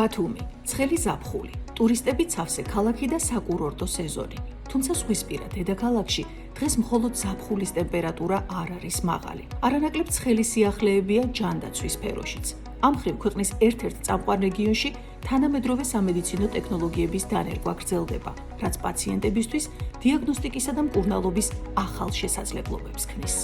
ბათუმი, ცხელი ზაფხული, ტურისტები ცავსე ქალაქი და საკურორტო სეზონი. თუმცა ზღვისპირა დედაქალაქში დღეს მხოლოდ ზაფხულის ტემპერატურა არ არის მაღალი. არანაკლებ ცხელი სიახლეებია ჯანდაცვის სფეროშიც. ამ მხრივ ქვეყნის ერთ-ერთ წამყვან რეგიონში თანამედროვე სამედიცინო ტექნოლოგიების დანერგვა გრძელდება, რაც პაციენტებისთვის დიაგნოსტიკისა და მკურნალობის ახალ შესაძლებლობებს ქმნის.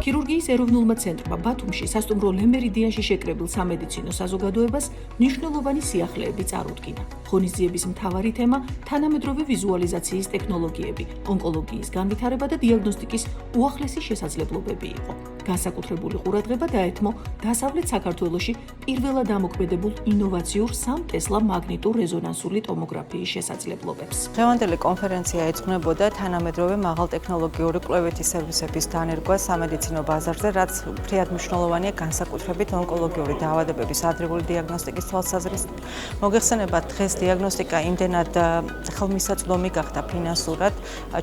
ქირურგიის ეროვნულმა ცენტრმა ბათუმში სასტუმრო ლემერიდიანში შეკრებილ სამედიცინო საზოგადოებას მნიშვნელოვანი სიახლეები წარუდგინა. ღონისძიების მთავარი თემა თანამედროვე ვიზუალიზაციის ტექნოლოგიები, ონკოლოგიის განვითარება და დიაგნოსტიკის უახლესი შესაძლებლობები იყო. განსაკუთრებული ყურადღება დაეთმო დასავლეთ საქართველოში პირველად ამოქმედებულ ინოვაციურ 3 ტესლა მაგნიტურ რეზონანსული ტომოგრაფიის შესაძლებლობებს. დღევანდელი კონფერენცია ეძღვნებოდა თანამედროვე მაღალტექნოლოგიური კვლევითი სერვისების დანერგვა სამედიცინო ბაზარზე, რაც ფრიად მნიშვნელოვანია განსაკუთრებით ონკოლოგიური დაავადებების ადრეული დიაგნოსტიკის თვალსაზრისით. მოგეხსენებათ, დღეს დიაგნოსტიკა იმდენად ხელმისაწვდომი გახდა ფინანსურად,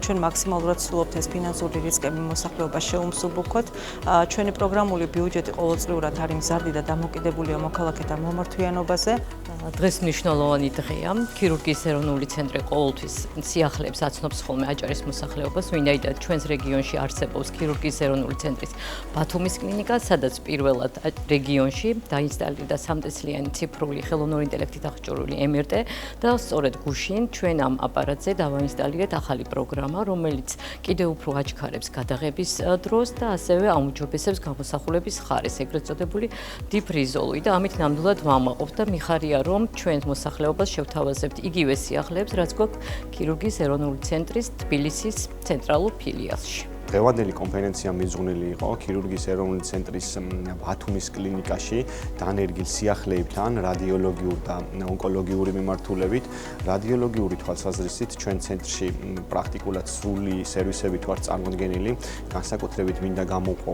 ჩვენ მაქსიმალურად ვცდილობთ ეს ფინანსური რისკები მოსახლეობას შეუმსუბუქოთ. ჩვენი პროგრამული ბიუჯეტი ყოველწლიურად არის მზარდი და დამოკიდებულია მოქალაქეთა მომართვიანობაზე. დღეს მნიშვნელოვანი დღეა. ქირურგიის ეროვნული ცენტრი ყოველთვის სიახლეებს აცნობს ხოლმე აჭარის მოსახლეობას, ვინაიდან ჩვენს რეგიონში არსებობს ქირურგიის ეროვნული ცენტრის ბათუმის კლინიკა, სადაც პირველად რეგიონში დაინსტალირდა 3 ტესლიანი ციფრული ხელოვნური ინტელექტით აღჭურვილი MRT და სწორედ გუშინ ჩვენ ამ აპარატზე დავაინსტალირეთ ახალი პროგრამა, რომელიც კიდევ უფრო აჩქარებს გადაღების დროს და ასევე აუმჯობესებს გამოსახულების ხარისს, ეგრეთ წოდებული deep resolution და ამით ნამდვილად ვამაყობთ და მიხარია, რომ ჩვენს მოსახლეობას შევთავაზებთ იგივე სიახლეებს, რაც გვაქვს ქირურგიის ეროვნული ცენტრის თბილისის ცენტრალურ ფილიალში. დღევანდელი კონფერენცია მიძღვნილი იყო ქირურგიის ეროვნული ცენტრის ბათუმის კლინიკაში დანერგილ სიახლეებთან რადიოლოგიურ და ონკოლოგიური მიმართულებით. რადიოლოგიური თვალსაზრისით ჩვენ ცენტრში პრაქტიკულად სრული სერვისებით ვართ წარმოდგენილი, განსაკუთრებით მინდა გამოვყო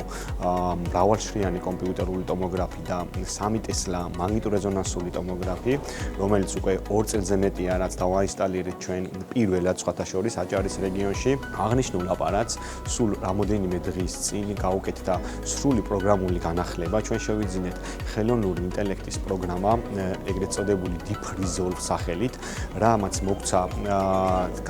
მრავალშრიანი კომპიუტერული ტომოგრაფი და 3 ტესლა მაგნიტორეზონანსული ტომოგრაფი, რომელიც უკვე 2 წელზე მეტია, რაც დავაინსტალირეთ ჩვენ პირველად სხვათა შორის აჭარის რეგიონში. აღნიშნულ აპარატს რამოდენიმე დღის წინ გავუკეთდა სრული პროგრამული განახლება. ჩვენ შევიძინეთ ხელოვნური ინტელექტის პროგრამა, ეგრეთ წოდებული Deep Resolve სახელით, რამაც მოგცა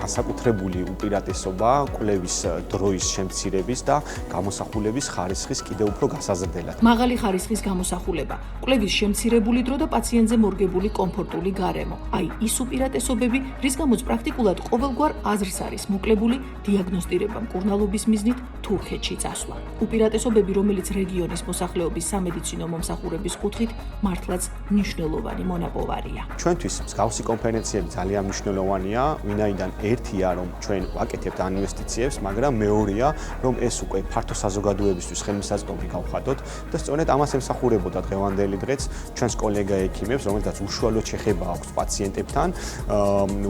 განსაკუთრებული უპირატესობა კვლევის დროის შემცირების და გამოსახულების ხარისხის კიდევ უფრო გასაზრდელად. მაღალი ხარისხის გამოსახულება, კვლევის შემცირებული დრო და პაციენტზე მორგებული კომფორტული გარემო. აი ის უპირატესობები, რის გამოც პრაქტიკულად ყოველგვარ აზრს არის მოკლებული დიაგნოსტირება მკურნალობის მიზნით თურქეთში წასვლა. უპირატესობები, რომელიც რეგიონის მოსახლეობის სამედიცინო მომსახურების კუთხით მართლაც მნიშვნელოვანი მონაპოვარია. ჩვენთვის მსგავსი კონფერენციები ძალიან მნიშვნელოვანია, ვინაიდან ერთია, რომ ჩვენ ვაკეთებთ ინვესტიციებს, მაგრამ მეორეა, რომ ეს უკვე ფართო საზოგადოებისთვის ხელმისაწვდომი გავხადოთ და სწორედ ამას ემსახურებოდა დღევანდელი დღეც ჩვენს კოლეგა ექიმებს, რომელთაც უშუალოდ შეხება აქვს პაციენტებთან,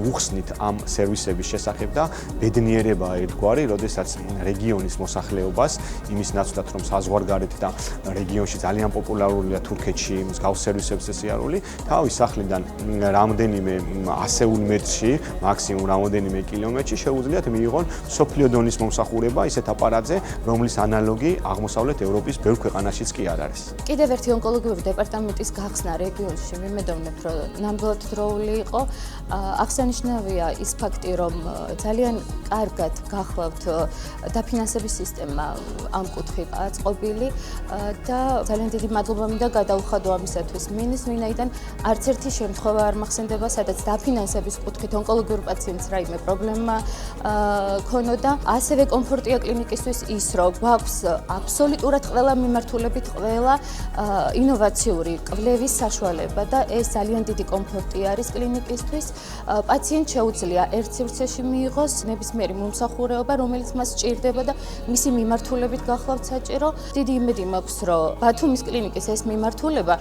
უხსნით ამ სერვისების შესახებ და ბედნიერებაა ერთგვარი, როდესაც რეგიონის მოსახლეობას იმის ნაცვლად, რომ საზღვარგარეთ და რეგიონში ძალიან პოპულარულია თურქეთში მსგავს სერვისების სიარული, თავის სახლიდან რამდენიმე ასეულ მეტრში, მაქსიმუმ რამდენიმე კილომეტრში შეუძლიათ მიიღონ სოფლიო დონის მომსახურება ისეთ აპარატზე, რომლის ანალოგი აღმოსავლეთ ევროპის ბევრ ქვეყანაშიც კი არ არის. კიდევ ერთი ონკოლოგიური დეპარტამენტის გახსნა რეგიონში მიმედოვნებ, რომ ნამდვილად დროული იყო. აღსანიშნავია ის ფაქტი, რომ ძალიან კარგად გახლავთ დაფინანსების სისტემა ამ კუთხით აწყობილი და ძალიან დიდი მადლობა მინდა გადაუხადო ამისათვის მინის, ვინაიდან არც ერთი შემთხვევა არ მახსენდება, სადაც დაფინანსების კუთხით ონკოლოგიურ პაციენტს რაიმე პრობლემა ქონოდა. ასევე კომფორტია კლინიკისთვის ის, რომ გვაქვს აბსოლუტურად ყველა მიმართულებით ყველა ინოვაციური კვლევის საშუალება და ეს ძალიან დიდი კომფორტი არის კლინიკისთვის. პაციენტს შეუძლია ერთ სივრცეში მიიღოს ნებისმიერი მომსახურება, რომელიც მას სჭირდება და მისი მიმართულებით გახლავთ საჭირო. დიდი იმედი მაქვს, რომ ბათუმის კლინიკის ეს მიმართულება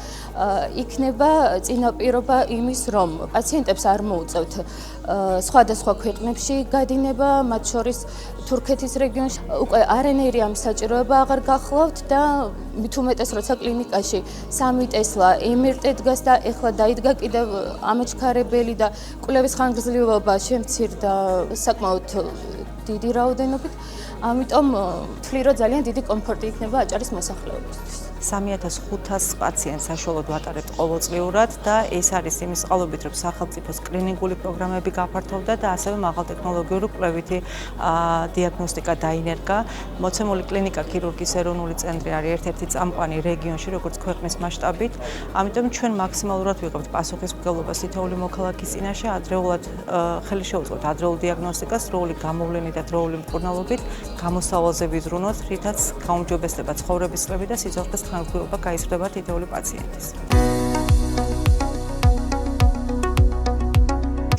იქნება წინაპირობა იმის, რომ პაციენტებს არ მოუწევთ სხვადასხვა ქვეყნებში გადინება, მათ შორის თურქეთის რეგიონში უკვე არანაირი ამ საჭიროება აღარ გახლავთ და მით უმეტეს როცა კლინიკაში 3 ტესლა MRT დგას და ეხლა დაიდგა კიდევ ამაჩქარებელი და კვლევის ხანგრძლივობა შემცირდა საკმაოდ დიდი რაოდენობით. ამიტომ ვთვლი, რომ ძალიან დიდი კომფორტი იქნება აჭარის მოსახლეობისთვის. 3500 პაციენტს საშუალოდ ვატარებთ ყოველწლიურად და ეს არის იმის წყალობით, რომ სახელმწიფოს კლინიკური პროგრამები გაფართოვდა და ასევე მაღალტექნოლოგიური კვლევითი დიაგნოსტიკა დაინერგა. მოცემული კლინიკა ქირურგიის ეროვნული ცენტრი არის ერთ-ერთი წამყვანი რეგიონში, როგორც ქვეყნის მასშტაბით. ამიტომ ჩვენ მაქსიმალურად ვიღებთ პასუხისმგებლობას თითოეული მოქალაქის წინაშე, ადრეულად ხელი შევუწყოთ ადრეულ დიაგნოსტიკას, დროული გამოვლენით და დროული მკურნალობით, გამოსავალზე ვიზრუნოთ, რითაც გაუმჯობესდება ცხოვრების წლები და სიცოცხლის ხანგრძლივობა გაიზრდება თითოეული პაციენტის.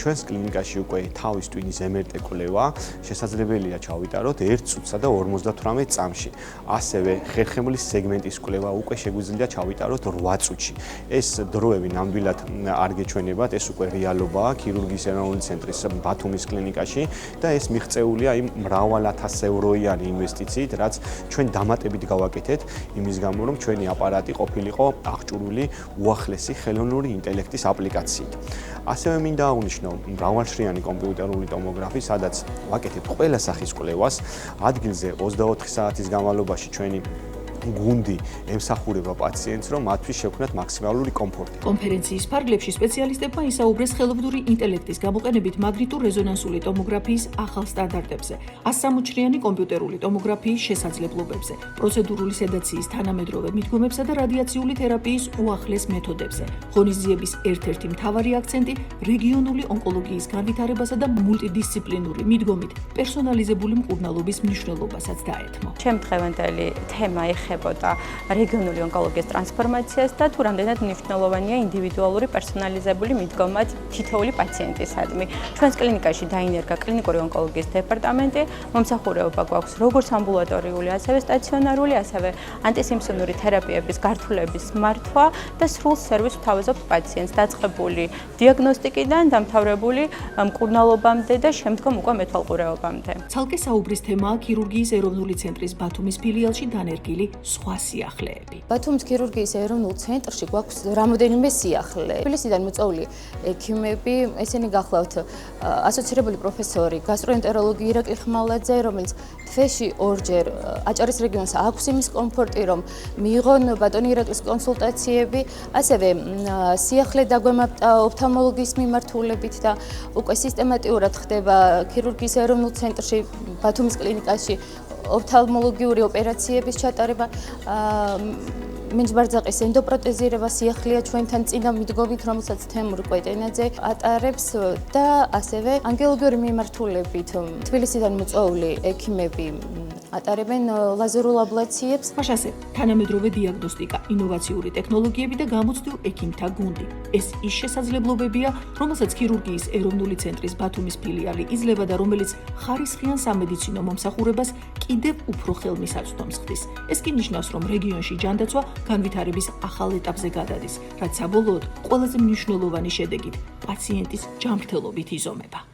ჩვენს კლინიკაში უკვე თავის ტვინის MRT კვლევა შესაძლებელია ჩავიტაროთ 1 წუთსა და 58 წამში. ასევე ხერხემლის სეგმენტის კვლევა უკვე შეგვიძლია ჩავიტაროთ 8 წუთში. ეს დროები ნამდვილად არ გეჩვენებათ, ეს უკვე რეალობაა ქირურგიის ეროვნული ცენტრის ბათუმის კლინიკაში და ეს მიღწეულია იმ მრავალ ათას ევროიანი ინვესტიციით, რაც ჩვენ დამატებით გავაკეთეთ იმის გამო, რომ ჩვენი აპარატი ყოფილიყო აღჭურვილი უახლესი ხელოვნური ინტელექტის აპლიკაციით. ასევე მინდა აღნიშნო მრავალშრიანი კომპიუტერული ტომოგრაფი, სადაც ვაკეთებთ ყველა სახის კვლევას, ადგილზე 24 საათის განმავლობაში ჩვენი გუნდი ემსახურება პაციენტს, რომ მათთვის შექმნათ მაქსიმალური კომფორტი. კონფერენციის ფარგლებში სპეციალისტებმა ისაუბრეს ხელოვნური ინტელექტის გამოყენებით მაგნიტურ-რეზონანსული ტომოგრაფიის ახალ სტანდარტებზე, 160-ჯრიანი კომპიუტერული ტომოგრაფიის შესაძლებლობებზე, პროცედურული სედაციის თანამედროვე მიდგომებსა და რადიაციული თერაპიის უახლეს მეთოდებზე. ღონისძიების ერთ-ერთი მთავარი აქცენტი რეგიონული ონკოლოგიის განვითარებასა და მულტიდისციპლინური მიდგომით პერსონალიზებული მკურნალობის მნიშვნელობასაც დაეთმო. ჩემდღევანდელი თემა ეხებოდა რეგიონული ონკოლოგიის ტრანსფორმაციას და თუ რამდენად მნიშვნელოვანია ინდივიდუალური პერსონალიზებული მიდგომა თითოეული პაციენტისადმი. ჩვენს კლინიკაში დაინერგა კლინიკური ონკოლოგიის დეპარტამენტი, მომსახურება გვაქვს როგორც ამბულატორიული, ასევე სტაციონარული, ასევე ანტისიმფსონური თერაპიების გართულების მართვა და სრულ სერვისს ვთავაზობთ პაციენტს დაწყებული დიაგნოსტიკიდან დამთავრებული მკურნალობამდე და შემდგომ უკვე მეთვალყურეობამდე. ცალკე საუბრის თემაა ქირურგიის ეროვნული ცენტრის ბათუმის ფილიალში დანერგილი სხვა სიახლეები. ბათუმის ქირურგიის ეროვნულ ცენტრში გვაქვს რამოდენიმე სიახლე. თბილისიდან მოწვეული ექიმები, ესენი გახლავთ ასოცირებული პროფესორი გასტროენტეროლოგი ირაკლი ხმალაძე, რომელიც თვეში ორჯერ აჭარის რეგიონს აქვს იმის კომფორტი, რომ მიიღონ ბატონი ირაკლის კონსულტაციები, ასევე სიახლე დაგვემართა ოფთალმოლოგიის მიმართულებით და უკვე სისტემატურად ხდება ქირურგიის ეროვნულ ცენტრში ბათუმის კლინიკაში ოფთალმოლოგიური ოპერაციების ჩატარება, მინჯბარძაყის ენდოპროტეზირება სიახლეა ჩვენთან წინა მიდგომით, რომელსაც თემურ კვეტენაძე ატარებს და ასევე ანგიოლოგიური მიმართულებით თბილისიდან მოწვეული ექიმები ატარებენ ლაზერულ აბლაციებს. მაშასე, თანამედროვე დიაგნოსტიკა, ინოვაციური ტექნოლოგიები და გამოცდილ ექიმთა გუნდი. ეს ის შესაძლებლობებია, რომელსაც ქირურგიის ეროვნული ცენტრის ბათუმის ფილიალი იძლევა და რომელიც ხარისხიან სამედიცინო მომსახურებას კიდევ უფრო ხელმისაწვდომს ხდის. ეს კი ნიშნავს, რომ რეგიონში ჯანდაცვა განვითარების ახალ ეტაპზე გადადის, რაც საბოლოოდ ყველაზე მნიშვნელოვანი შედეგით პაციენტის ჯანმრთელობით იზომება.